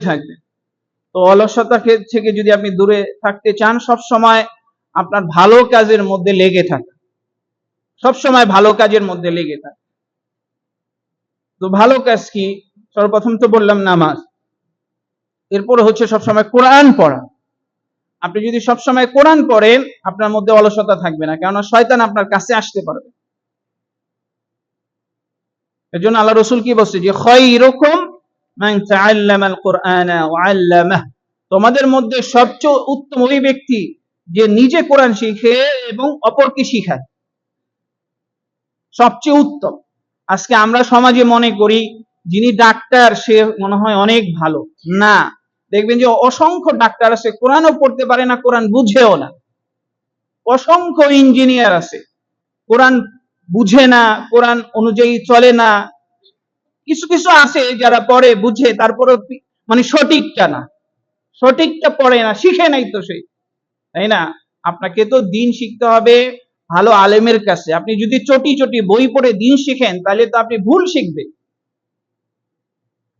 থাকবেন। তো অলসতা থেকে যদি আপনি দূরে থাকতে চান, সব সময় আপনার ভালো কাজের মধ্যে লেগে থাকা, সব সময় ভালো কাজের মধ্যে লেগে থাকা। তো ভালো কাজ কি? সর্বপ্রথম তো বললাম নামাজ, এরপরে হচ্ছে সবসময় কোরআন পড়া। আপনি যদি সবসময় কোরআন পড়েন, আপনার মধ্যে অলসতা থাকবে না, কেননা শয়তান আপনার কাছে আসতে পারবে। এর জন্য আল্লাহ রসুল কি বলছে যে খায়রুকুম মান তাআল্লামাল কুরআনা ওয়া আল্লামাহ, তোমাদের মধ্যে সবচেয়ে উত্তম ওই ব্যক্তি যে নিজে কোরআন শিখে এবং অপরকে শিখায়, সবচেয়ে উত্তম। আজকে আমরা সমাজে মনে করি যিনি ডাক্তার সে মনে হয় অনেক ভালো। না, দেখবেন যে অসংখ্য ডাক্তার আছে কোরআনও পড়তে পারে না, কোরআন বুঝেও না। অসংখ্য ইঞ্জিনিয়ার আছে কোরআন বুঝে না, কোরআন অনুযায়ী চলে না। কিছু কিছু আছে যারা পড়ে বুঝে, তারপরে মানে সঠিকটা পড়ে না, শিখে নাই তো সে, তাই না? আপনাকে তো দিন শিখতে হবে ভালো আলেমের কাছে। আপনি যদি চটি চটি বই পড়ে দিন শিখেন, তাহলে তো আপনি ভুল শিখবেন।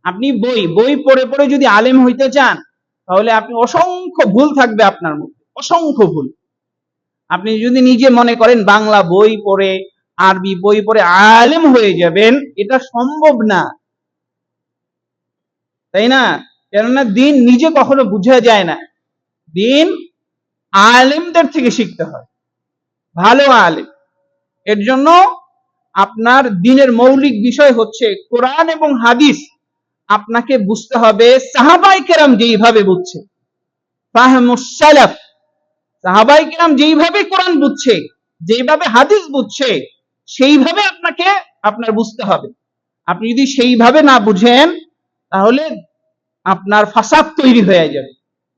আপনি বই পড়ে পড়ে যদি আলেম হইতে চান, তাহলে আপনি অসংখ্য ভুল থাকবে আপনার মধ্যে, অসংখ্য ভুল। আপনি যদি নিজে মনে করেন বাংলা বই পড়ে, আরবি বই পড়ে আলেম হয়ে যাবেন, এটা সম্ভব না, তাই না? কেননা দিন নিজে কখনো বুঝা যায় না, দিন আলেমদের থেকে শিখতে হয়, ভালো আলেম। এর জন্য আপনার দিনের মৌলিক বিষয় হচ্ছে কোরআন এবং হাদিস আপনাকে বুঝতে হবে সাহাবায়ে কেরাম যেইভাবে বুঝছে, ফাহমুস সালাফ, সাহাবায়ে কেরাম যেইভাবে কোরআন বুঝছে, যেইভাবে হাদিস বুঝছে, সেইভাবে আপনাকে আপনার বুঝতে হবে। আপনি যদি সেইভাবে না বুঝেন, তাহলে আপনার ফাসাদ তৈরি হয়ে যাবে,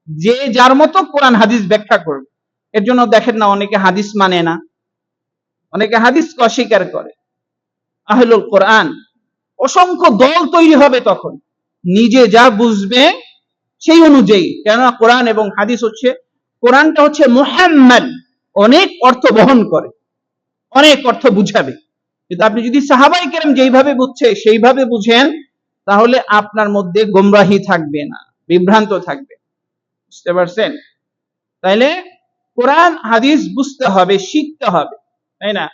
যে যার মতো কোরআন হাদিস ব্যাখ্যা করবে। এর জন্য দেখেন না, অনেকে হাদিস মানে না, অনেকে হাদিসকে অস্বীকার করে। আহলুল কোরআন অসংখ্য দল তৈরি হবে তখন, নিজে যা বুঝবে সেই অনুযায়ী। কেননা কোরআন এবং হাদিস হচ্ছে, কোরআনটা হচ্ছে মুহাম্মদ, অনেক অর্থ বহন করে, অনেক অর্থ বুঝাবে। কিন্তু আপনি যদি সাহাবায়ে কেরাম যেইভাবে বুঝছে সেইভাবে বুঝেন, তাহলে আপনার মধ্যে গোমরাহি থাকবে না, বিভ্রান্ত থাকবে। বুঝতে পারছেন? তাইলে কোরআন হাদিস বুঝতে হবে, শিখতে হবে, তাই না?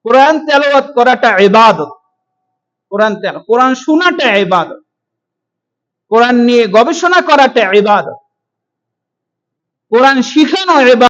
কোরআন তেলাওয়াত করাটা ইবাদত, কোরআন শোনাটা ইবাদত, কোরআন নিয়ে গবেষণা করাটা ইবাদত, কোরআন শিখানো ইবাদত।